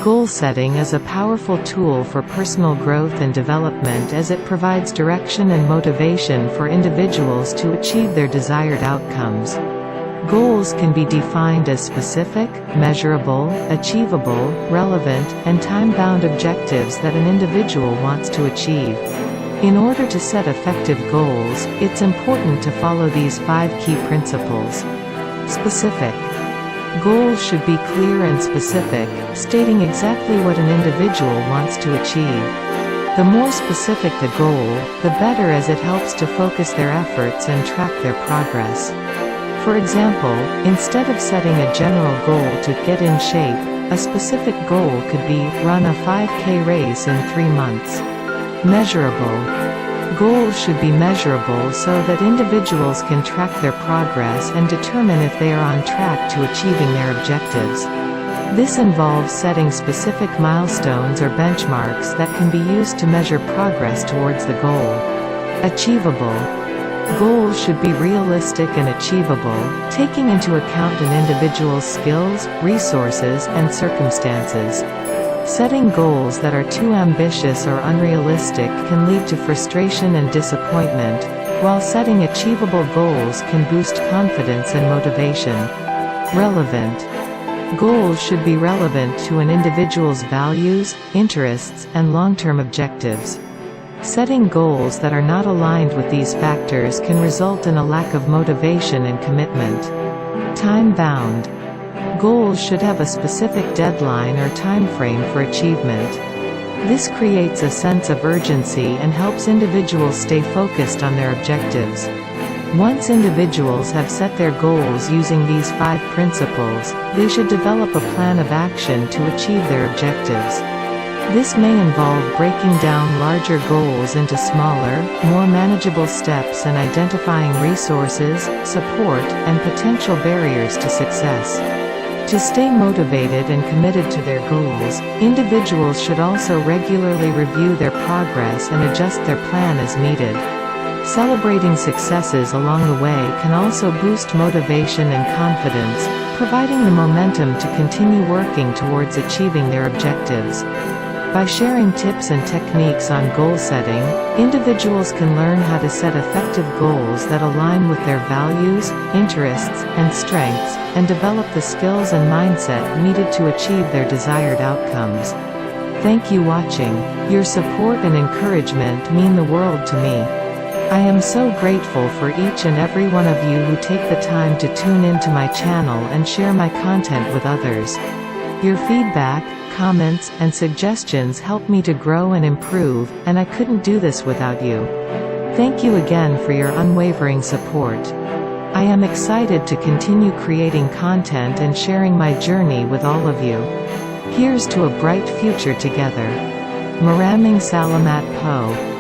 Goal setting is a powerful tool for personal growth and development as it provides direction and motivation for individuals to achieve their desired outcomes. Goals can be defined as specific, measurable, achievable, relevant, and time-bound objectives that an individual wants to achieve. In order to set effective goals, it's important to follow these 5 key principles. Specific. Goals should be clear and specific, stating exactly what an individual wants to achieve. The more specific the goal, the better, as it helps to focus their efforts and track their progress. For example, instead of setting a general goal to get in shape, a specific goal could be, run a 5K race in 3 months. Measurable. Goals should be measurable so that individuals can track their progress and determine if they are on track to achieving their objectives. This involves setting specific milestones or benchmarks that can be used to measure progress towards the goal. Achievable. Goals should be realistic and achievable, taking into account an individual's skills, resources, and circumstances. Setting goals that are too ambitious or unrealistic can lead to frustration and disappointment, while setting achievable goals can boost confidence and motivation. Relevant. Goals should be relevant to an individual's values, interests, and long-term objectives. Setting goals that are not aligned with these factors can result in a lack of motivation and commitment. Time-bound. Goals should have a specific deadline or time frame for achievement. This creates a sense of urgency and helps individuals stay focused on their objectives. Once individuals have set their goals using these 5 principles, they should develop a plan of action to achieve their objectives. This may involve breaking down larger goals into smaller, more manageable steps and identifying resources, support, and potential barriers to success. To stay motivated and committed to their goals, individuals should also regularly review their progress and adjust their plan as needed. Celebrating successes along the way can also boost motivation and confidence, providing the momentum to continue working towards achieving their objectives. By sharing tips and techniques on goal setting, individuals can learn how to set effective goals that align with their values, interests, and strengths, and develop the skills and mindset needed to achieve their desired outcomes. Thank you for watching. Your support and encouragement mean the world to me. I am so grateful for each and every one of you who take the time to tune into my channel and share my content with others. Your feedback, comments, and suggestions help me to grow and improve, and I couldn't do this without you. Thank you again for your unwavering support. I am excited to continue creating content and sharing my journey with all of you. Here's to a bright future together. Maraming Salamat po.